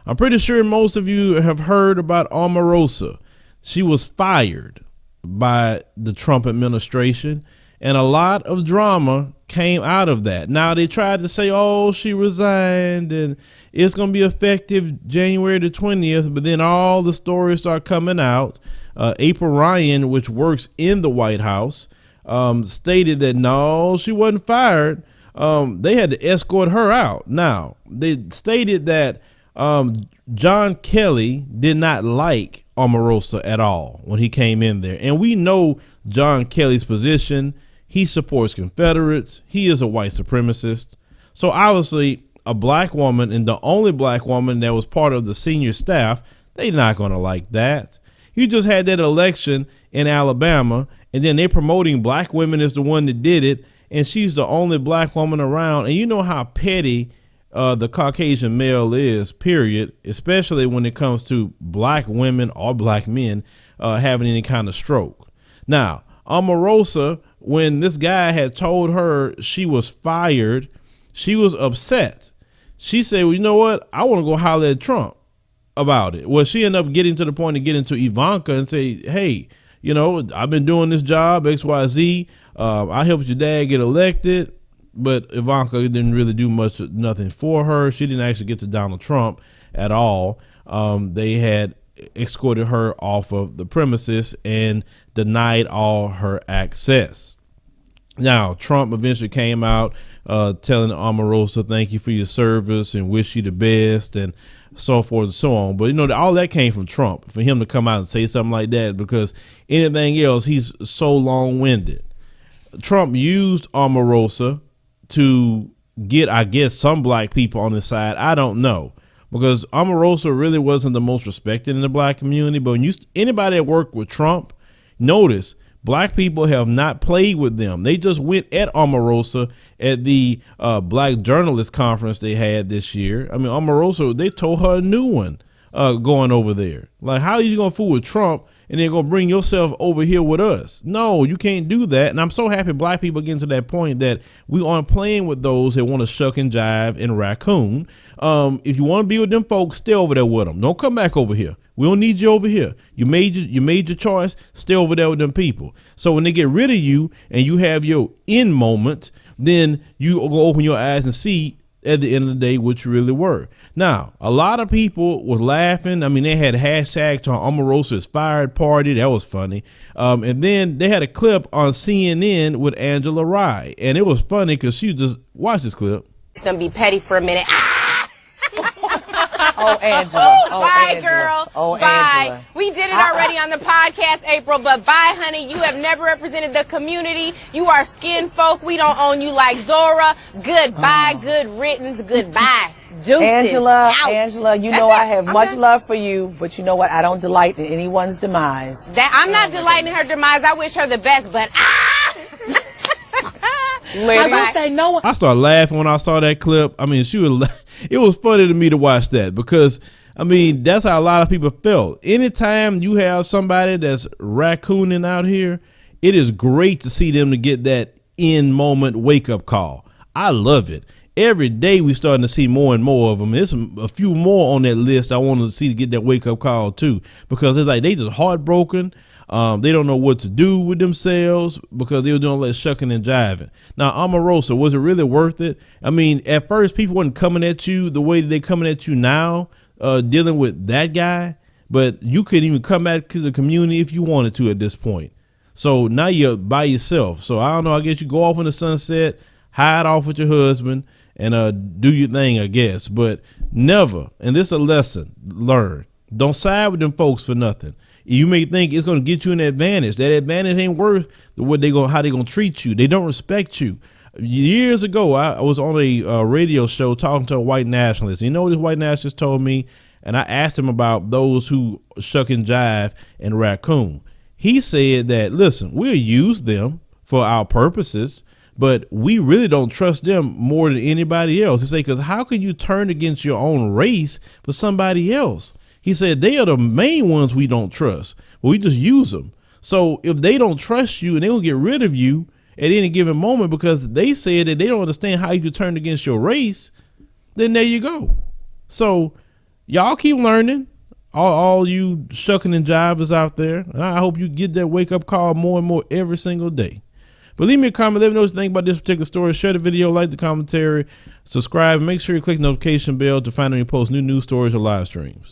I'm pretty sure most of you have heard about Omarosa. She was fired by the Trump administration, and a lot of drama came out of that. Now they tried to say, oh, she resigned and it's going to be effective January the 20th. But then all the stories start coming out. April Ryan, which works in the White House, stated that no, she wasn't fired. They had to escort her out. Now, they stated that John Kelly did not like Omarosa at all when he came in there. And we know John Kelly's position. He supports Confederates. He is a white supremacist. So obviously a black woman, and the only black woman that was part of the senior staff, they're not going to like that. You just had that election in Alabama, and then they're promoting black women as the one that did it, and she's the only black woman around. And you know how petty the Caucasian male is, period, especially when it comes to black women or black men having any kind of stroke. Now, Omarosa, when this guy had told her she was fired, she was upset. She said, well, you know what? I want to go holler at Trump about it. Well, she ended up getting to the point of getting to Ivanka and say, hey, you know, I've been doing this job, XYZ. I helped your dad get elected. But Ivanka didn't really do nothing for her. She didn't actually get to Donald Trump at all. They had escorted her off of the premises and denied all her access. Now, Trump eventually came out telling Omarosa, thank you for your service and wish you the best and so forth and so on. But, you know, all that came from Trump, for him to come out and say something like that, because anything else, he's so long-winded. Trump used Omarosa to get, I guess, some black people on his side. I don't know, because Omarosa really wasn't the most respected in the black community. But when anybody that worked with Trump, notice black people have not played with them. They just went at Omarosa at the black journalist conference they had this year. I mean, Omarosa, they told her a new one going over there. Like, how are you going to fool with Trump and then going to bring yourself over here with us? No, you can't do that. And I'm so happy black people getting to that point that we aren't playing with those that want to shuck and jive and raccoon. If you want to be with them folks, stay over there with them. Don't come back over here. We don't need you over here. You made your choice. Stay over there with them people. So when they get rid of you and you have your end moment, then you go open your eyes and see at the end of the day what you really were. Now, a lot of people was laughing. I mean, they had hashtags to Omarosa's fired party. That was funny. And then they had a clip on CNN with Angela Rye. And it was funny because she just watched this clip. It's going to be petty for a minute. Oh, Angela. Oh, bye, Angela. girl. Oh, bye. Angela. We did it already on the podcast, April, but bye, honey. You have never represented the community. You are skin folk. We don't own you like Zora. Goodbye. Good riddance. Goodbye. Deuces. Angela, you know I have much love for you, but you know what? I don't delight in anyone's demise. I'm not delighting in her demise. I wish her the best, but I started laughing when I saw that clip. I mean, it was funny to me to watch that, because I mean, that's how a lot of people felt. Anytime you have somebody that's raccooning out here, it is great to see them to get that in moment wake up call. I love it. Every day we're starting to see more and more of them. There's a few more on that list I want to see to get that wake up call too, because it's like they just heartbroken. They don't know what to do with themselves because they were doing all that shucking and jiving. Now, Omarosa, was it really worth it? I mean, at first people weren't coming at you the way that they're coming at you now, dealing with that guy, but you couldn't even come back to the community if you wanted to at this point. So now you're by yourself. So I don't know, I guess you go off in the sunset, hide off with your husband, and do your thing, I guess. But never, and this is a lesson learned, don't side with them folks for nothing. You may think it's going to get you an advantage. That advantage ain't worth how they going to treat you. They don't respect you. Years ago, I was on a radio show talking to a white nationalist. You know what this white nationalist told me? And I asked him about those who shuck and jive and raccoon. He said that, listen, we'll use them for our purposes, but we really don't trust them more than anybody else. He said, because how can you turn against your own race for somebody else? He said, they are the main ones we don't trust, but we just use them. So if they don't trust you and they're going to get rid of you at any given moment because they said that they don't understand how you could turn against your race, then there you go. So y'all keep learning. All you shucking and jivers out there. And I hope you get that wake up call more and more every single day. But leave me a comment. Let me know what you think about this particular story. Share the video, like the commentary, subscribe, and make sure you click the notification bell to find when you post new news stories or live streams.